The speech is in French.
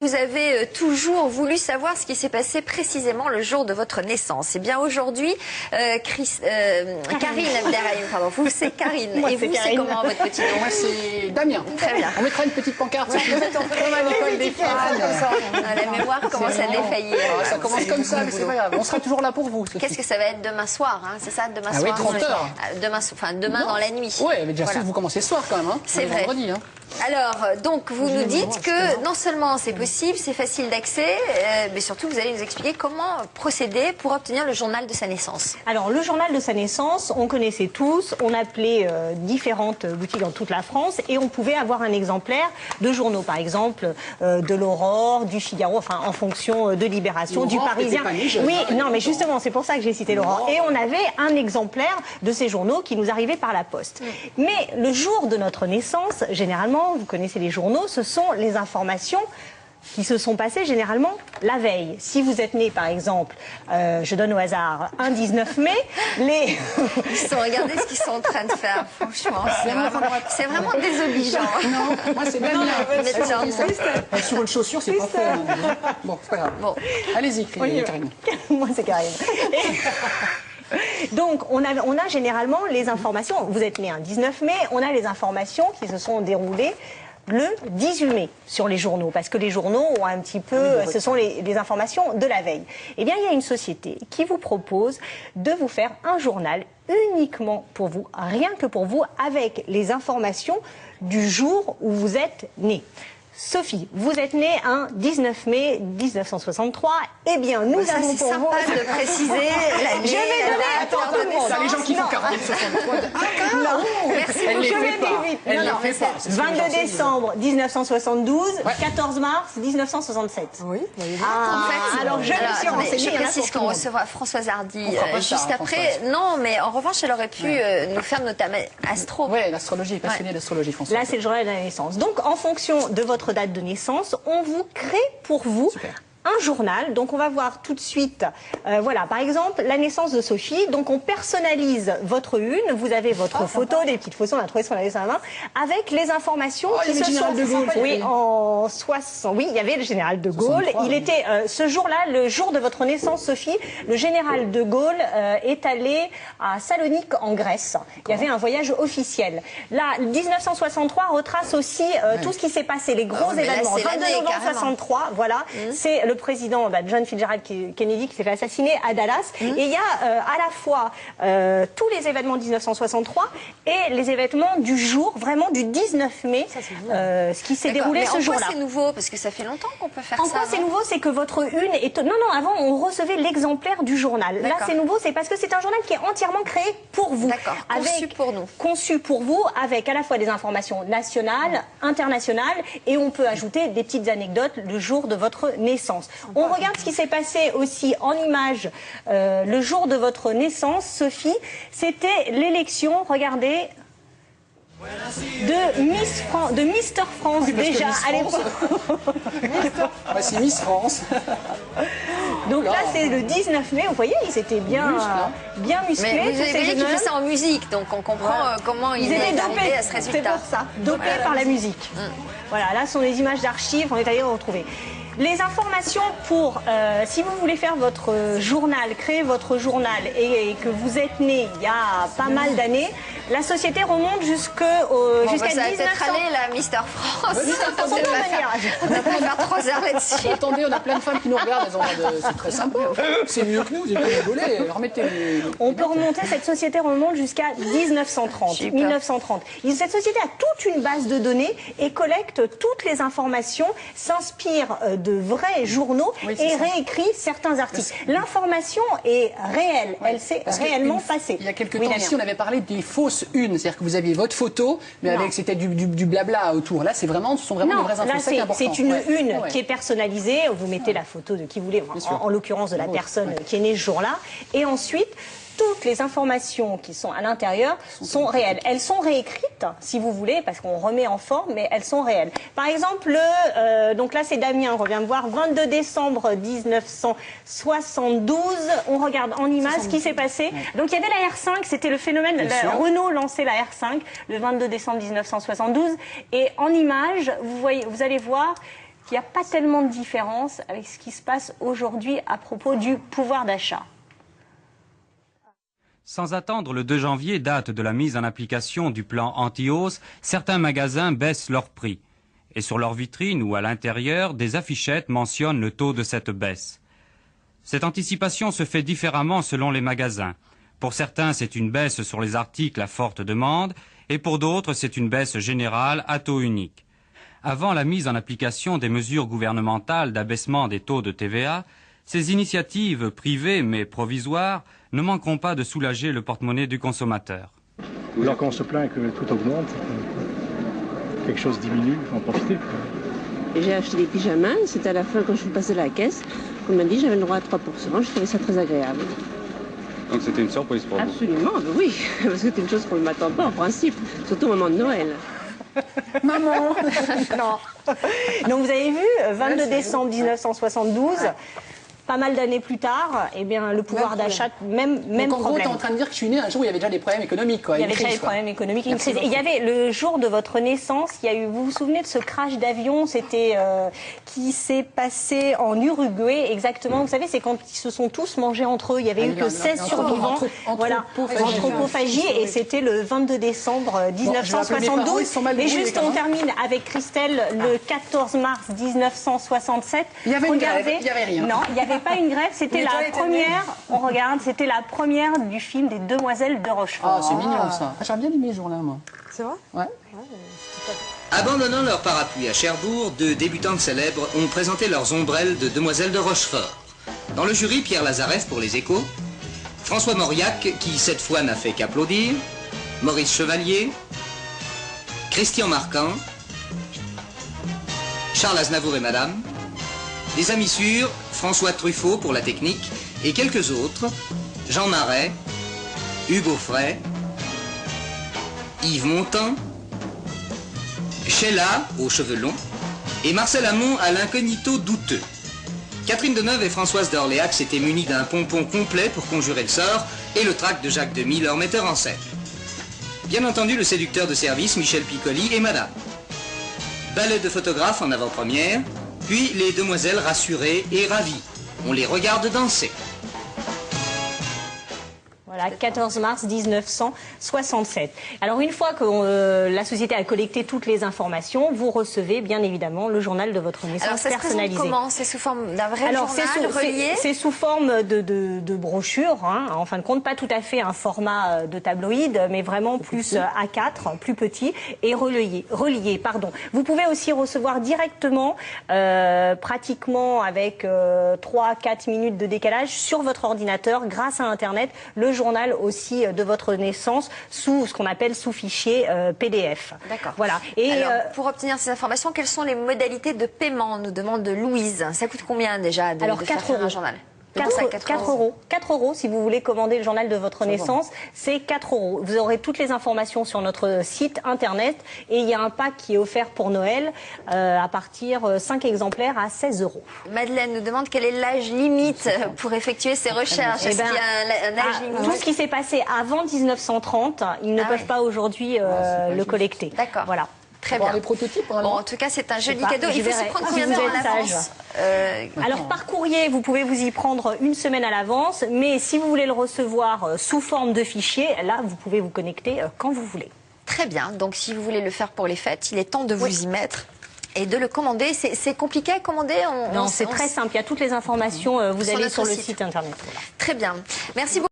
Vous avez toujours voulu savoir ce qui s'est passé précisément le jour de votre naissance. Eh bien aujourd'hui, Karine Abderrahim, pardon, vous c'est Karine. Moi, et vous c'est comment votre petit nom? Moi c'est Damien. Très bien. On mettra une petite pancarte, comme à l'école des fans. La mémoire commence à défaillir. Ça commence comme ça, mais c'est pas grave. On sera toujours là pour vous. Qu'est-ce que ça va être demain soir, hein? C'est ça, demain soir? Oui, 30 heures. Demain dans la nuit. Oui, mais déjà voilà. Vous commencez ce soir quand même. Hein. C'est vrai. Vendredi, hein. Alors, donc, vous nous dites que non seulement c'est possible, c'est facile d'accès, mais surtout vous allez nous expliquer comment procéder pour obtenir le journal de sa naissance. Alors, le journal de sa naissance, on connaissait tous, on appelait différentes boutiques dans toute la France et on pouvait avoir un exemplaire de journaux, par exemple, de l'Aurore, du Figaro, enfin, en fonction de Libération, du Parisien. Oui, non, mais justement, c'est pour ça que j'ai cité l'Aurore. Et on avait un exemplaire de ces journaux qui nous arrivait par la poste. Mais le jour de notre naissance, généralement, vous connaissez les journaux, ce sont les informations qui se sont passées généralement la veille. Si vous êtes né, par exemple, je donne au hasard, un 19 mai, les... Regardez ce qu'ils sont en train de faire, franchement, c'est vraiment désobligeant. Non, moi c'est Damien. Sur une chaussure, c'est pas fait. Bon, c'est pas grave. Bon. Allez-y, Karine. Moi, c'est Karine. Donc, on a généralement les informations, vous êtes né un 19 mai, on a les informations qui se sont déroulées le 18 mai sur les journaux, parce que les journaux ont un petit peu, ce sont les informations de la veille. Eh bien, il y a une société qui vous propose de vous faire un journal uniquement pour vous, rien que pour vous, avec les informations du jour où vous êtes né. Sophie, vous êtes née un 19 mai 1963. Eh bien, nous avons pour vous... C'est sympa de préciser l'année. Je vais donner à tout le monde. Les gens qui font 40, 63. Non, merci beaucoup. Je vais dire vite. Elle ne fait pas. 22 décembre 1972, 14 mars 1967. Oui. Alors, je me suis renseignée. Je précise qu'on recevra Françoise Hardy juste après. Non, mais en revanche, elle aurait pu nous faire notamment astro. Oui, l'astrologie, passionnée d'astrologie, Françoise. Là, c'est le journal de la naissance. Donc, en fonction de votre date de naissance, on vous crée pour vous un journal. Donc on va voir tout de suite, voilà, par exemple, la naissance de Sophie. Donc on personnalise votre une, vous avez votre photo, des petites photos, on a trouvé ce qu'on avait sur la main, avec les informations qui se sont... Oui, en 60... Oui, il y avait le général de Gaulle. Il était, ce jour-là, le jour de votre naissance, Sophie, le général de Gaulle est allé à Salonique, en Grèce. Il y avait un voyage officiel. Là, 1963 retrace aussi tout ce qui s'est passé, les gros événements. 22 novembre 63, voilà, c'est le président John Fitzgerald Kennedy qui s'est fait assassiner à Dallas. Et il y a à la fois tous les événements de 1963 et les événements du jour, vraiment du 19 mai, ce qui s'est déroulé ce jour-là. En quoi c'est nouveau? Parce que ça fait longtemps qu'on peut faire ça. En quoi c'est nouveau? C'est que votre une est... Non, avant, on recevait l'exemplaire du journal. Là, c'est nouveau, c'est parce que c'est un journal qui est entièrement créé pour vous. D'accord, conçu pour nous. Conçu pour vous, avec à la fois des informations nationales, internationales, et on peut ajouter des petites anecdotes le jour de votre naissance. On regarde ce qui s'est passé aussi en images le jour de votre naissance, Sophie. C'était l'élection, regardez, de Mister France, déjà à l'époque. Voici Miss France. Donc là, c'est le 19 mai, vous voyez, ils étaient bien musclés. Mais vous avez dit qu'ils faisaient ça en musique, donc on comprend comment ils étaient arrivés à ce résultat. C'est pour ça, dopés par la musique. Voilà, là sont les images d'archives, on est allé les retrouver. Les informations pour, si vous voulez faire votre journal, créer votre journal et que vous êtes né il y a pas mal d'années, la société remonte jusqu'à 1900. Ça va peut-être aller, la Mister France. On va pas faire 3 heures là-dessus. Attendez, on a plein de femmes qui nous regardent, c'est très sympa. C'est mieux que nous, vous avez rigolé. Remettez On peut remonter, cette société remonte jusqu'à 1930, 1930. Cette société a toute une base de données et collecte toutes les informations, s'inspire de vrais journaux et réécrit certains articles. L'information est réelle, elle s'est réellement passée. Il y a quelques temps ici, on avait parlé des fausses unes, c'est-à-dire que vous aviez votre photo, mais avec c'était du blabla autour. Là, ce sont vraiment des vraies infos. Là, c'est une une qui est personnalisée. Vous mettez la photo de qui vous voulez, en l'occurrence de la personne qui est née ce jour-là, et ensuite toutes les informations qui sont à l'intérieur sont réelles. Elles sont réécrites, si vous voulez, parce qu'on remet en forme, mais elles sont réelles. Par exemple, donc là c'est Damien, on revient me voir, 22 décembre 1972, on regarde en image ce qui s'est passé. Donc il y avait la R5, c'était le phénomène, Renault lançait la R5 le 22 décembre 1972, et en image, vous allez voir qu'il n'y a pas tellement de différence avec ce qui se passe aujourd'hui à propos du pouvoir d'achat. Sans attendre le 2 janvier, date de la mise en application du plan anti-hausse, certains magasins baissent leurs prix. Et sur leur vitrine ou à l'intérieur, des affichettes mentionnent le taux de cette baisse. Cette anticipation se fait différemment selon les magasins. Pour certains, c'est une baisse sur les articles à forte demande, et pour d'autres, c'est une baisse générale à taux unique. Avant la mise en application des mesures gouvernementales d'abaissement des taux de TVA, ces initiatives privées mais provisoires ne manqueront pas de soulager le porte-monnaie du consommateur. Alors quand on se plaint que tout augmente, quelque chose diminue, il faut en profiter. J'ai acheté des pyjamas, c'était à la fin quand je suis passée à la caisse, qu'on m'a dit j'avais le droit à 3%, je trouvais ça très agréable. Donc c'était une surprise pour vous? Absolument, oui, parce que c'est une chose qu'on ne m'attend pas en principe, surtout au moment de Noël. Maman. Non. Donc vous avez vu, 22 décembre 1972, pas mal d'années plus tard, eh bien, le pouvoir d'achat, même Donc, en gros, problème. tu es en train de dire que je suis né un jour où il y avait déjà des problèmes économiques. Quoi, il y avait déjà des problèmes économiques. Une crise. Et il y avait le jour de votre naissance, il y a eu, vous vous souvenez de ce crash d'avion, c'était qui s'est passé en Uruguay exactement. Vous savez, c'est quand ils se sont tous mangés entre eux. Il y avait eu que 16 survivants. Voilà, anthropophagie. Et c'était le 22 décembre 1972. Et juste, on termine avec Christelle le 14 mars 1967. Il y avait une grève, Regardez. il n'y avait rien. Non, il n'y avait pas une grève. C'était la première. On regarde, c'était la première du film des Demoiselles de Rochefort. Ah, c'est mignon ça. Ah, j'aurais bien aimé ce jour-là, moi. C'est vrai? Ouais. Abandonnant leur parapluie à Cherbourg, deux débutantes célèbres ont présenté leurs ombrelles de Demoiselles de Rochefort. Dans le jury, Pierre Lazareff pour les Échos, François Mauriac, qui cette fois n'a fait qu'applaudir, Maurice Chevalier, Christian Marquand, Charles Aznavour et Madame, des amis sûrs, François Truffaut pour la technique, et quelques autres, Jean Marais, Hugo Frey, Yves Montand, Sheila, aux cheveux longs, et Marcel Amont à l'incognito douteux. Catherine Deneuve et Françoise d'Orléac s'étaient munies d'un pompon complet pour conjurer le sort, et le trac de Jacques Demy, leur metteur en scène. Bien entendu, le séducteur de service, Michel Piccoli, et Madame. Ballet de photographes en avant-première, puis les demoiselles rassurées et ravies. On les regarde danser. Voilà, 14 mars 1967. Alors une fois que la société a collecté toutes les informations, vous recevez bien évidemment le journal de votre naissance Alors, ça personnalisé. se présente comment? C'est sous forme d'un vrai journal relié? C'est sous forme de brochure, hein, en fin de compte, pas tout à fait un format de tabloïd, mais vraiment plus A4, plus petit, et relié. Vous pouvez aussi recevoir directement, pratiquement avec 3-4 minutes de décalage sur votre ordinateur, grâce à Internet, le journal aussi de votre naissance sous ce qu'on appelle sous fichier PDF. D'accord. Voilà. Et alors, pour obtenir ces informations, quelles sont les modalités de paiement, nous demande Louise. Ça coûte combien déjà de faire 4 un journal? 4 euros. 4 euros si vous voulez commander le journal de votre naissance, c'est 4 euros. Vous aurez toutes les informations sur notre site internet et il y a un pack qui est offert pour Noël à partir 5 exemplaires à 16 euros. Madeleine nous demande quel est l'âge limite pour effectuer ces recherches. Est-ce qu'il y a un âge limite? Tout ce qui s'est passé avant 1930, ils ne peuvent pas aujourd'hui le collecter. D'accord. Voilà. Très bien. Les prototypes, bon, en tout cas, c'est un joli cadeau. Il faut s'y prendre combien de temps à l'avance? Alors, par courrier, vous pouvez vous y prendre une semaine à l'avance, mais si vous voulez le recevoir sous forme de fichier, là, vous pouvez vous connecter quand vous voulez. Très bien. Donc, si vous voulez le faire pour les fêtes, il est temps de vous y mettre et de le commander. C'est compliqué à commander? Non, c'est très simple. Il y a toutes les informations. Vous allez sur le site internet. Très bien. Merci beaucoup.